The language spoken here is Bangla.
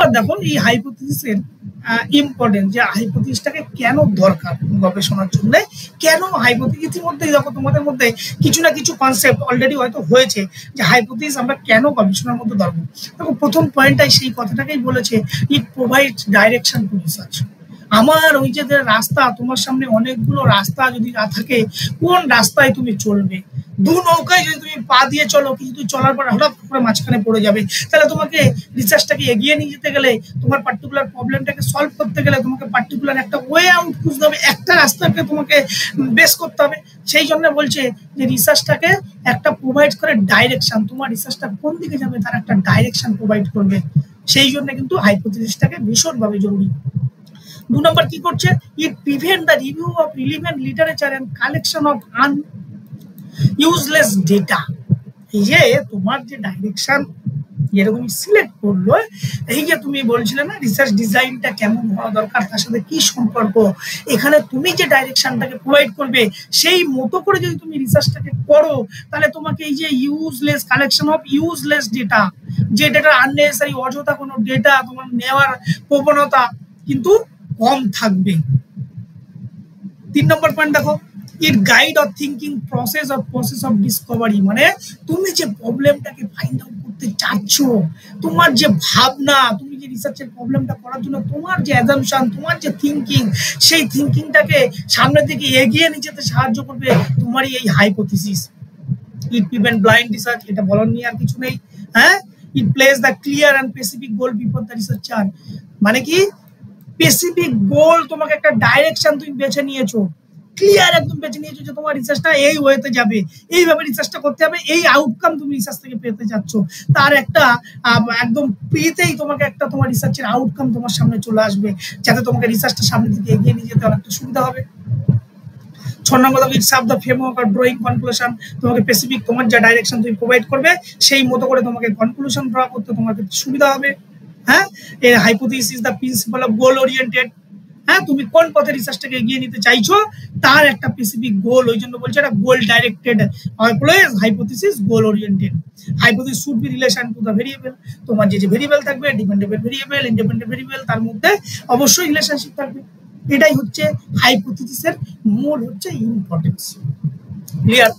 এবার দেখো এই হাইপোথিসিসের ইম্পর্টেন্ট, যে হাইপোথিসটাকে কেন দরকার গবেষণার জন্য, কেন হাইপোথিস। ইতিমধ্যেই দেখো তোমাদের মধ্যে কিছু না কিছু কনসেপ্ট অলরেডি হয়তো হয়েছে যে হাইপোথিস আমরা কেন গবেষণার মধ্যে দরকার। দেখো প্রথম পয়েন্টটাই সেই কথাটাকেই বলেছে, ইট প্রোভাইডস ডাইরেকশন টু রিসার্চ। আমার ওই যে রাস্তা, তোমার সামনে অনেকগুলো রাস্তা যদি না থাকে, কোন রাস্তায় তুমি চলবে, দু নৌকায় যদি তুমি পা দিয়ে চলো কিন্তু চলার পর হঠাৎ করে মাঝখানে পড়ে যাবে, তাহলে তোমাকে রিসার্চটাকে এগিয়ে নিয়ে যেতে গেলে, তোমার পার্টিকুলার প্রবলেমটাকে সলভ করতে গেলে তোমাকে পার্টিকুলার একটা ওয়ে আউট খুঁজতে হবে, একটা রাস্তাকে তোমাকে বেস করতে হবে। সেই জন্য বলছে যে রিসার্চটাকে একটা প্রোভাইড করে ডাইরেকশন, তোমার রিসার্চটা কোন দিকে যাবে তার একটা ডাইরেকশন প্রোভাইড করবে। সেই জন্য কিন্তু হাইপোথিসিসটাকে ভীষণভাবে জরুরি। 2 নম্বর কি করছে, it prevent the review of relevant literature and collection of useless data. এই যে তোমার যে ডাইরেকশন যেরকম সিলেক্ট করলো, এই যে তুমি বলছিলে না রিসার্চ ডিজাইনটা কেমন হওয়া দরকার, তার সাথে কি সম্পর্ক, এখানে তুমি যে ডাইরেকশনটাকে প্রোভাইড করবে সেই মতো করে যদি তুমি রিসার্চটাকে করো, তাহলে তোমাকে এই যে useless collection of useless data, যে ডেটা আননেসেসারি অযথা কোনো ডেটা তোমার নেওয়ার প্রবণতা কিন্তু কম থাকবে। 3 নম্বর পয়েন্ট দেখো, it guide or thinking process of discovery. মানে তুমি যে প্রবলেমটাকে ফাইন্ড আউট করতে চাচ্ছ, তোমার যে ভাবনা, তুমি যে রিসার্চের প্রবলেমটা করার জন্য তোমার যে অ্যাজাম্পশন, তোমার যে থিঙ্কিং, সেই থিঙ্কিংটাকে সামনের দিকে এগিয়ে নিয়ে যেতে সাহায্য করবে তোমারই এই hypothesis. It prevent blind research, এটা বলার নিয়ে আর কিছু নেই। হ্যাঁ, it place the clear and specific goal before the researcher. মানে কি, স্পেসিফিক গোল, তোমাকে একটা ডাইরেকশন তুমি বেছে নিয়েছো, ক্লিয়ার একদম বেছে নিয়েছো যে তোমার রিসার্চটা এই ওয়েতে যাবে, এইভাবে রিসার্চটা করতে হবে, এই আউটকাম তুমি রিসার্চ থেকে পেতে যাচ্ছ, তার একটা একদম পেতেই তোমাকে একটা তোমার রিসার্চের আউটকাম তোমার সামনে চলে আসবে, যাতে তোমাকে রিসার্চটা সামনের দিকে এগিয়ে নিয়ে যেতে অনেকটা সুবিধা হবে। 6 number it serve the framework or drawing conclusion. তোমাকে স্পেসিফিক তোমার যে ডাইরেকশন তুমি প্রোভাইড করবে সেই মতো করে তোমাকে কনক্লুশন ড্র করতে তোমাকে সুবিধা হবে। হ্যাঁ, এই hypothesis is the principal of goal oriented. হ্যাঁ, তুমি কোন পথে রিসার্চটাকে এগিয়ে নিতে চাইছো তার একটা স্পেসিফিক গোল, ওই জন্য বলছে এটা goal directed, always hypothesis goal oriented. Hypothesis should be relation to the variable. তোমার যে ভেরিয়েবল থাকবে, ডিপেন্ডেবল ভেরিয়েবল, ইন্ডিপেন্ডেন্ট ভেরিয়েবল, তার মধ্যে অবশ্যই রিলেশনশিপ থাকবে। এটাই হচ্ছে হাইপোথিসিসের মূল হচ্ছে ইম্পর্টেন্স। ক্লিয়ার?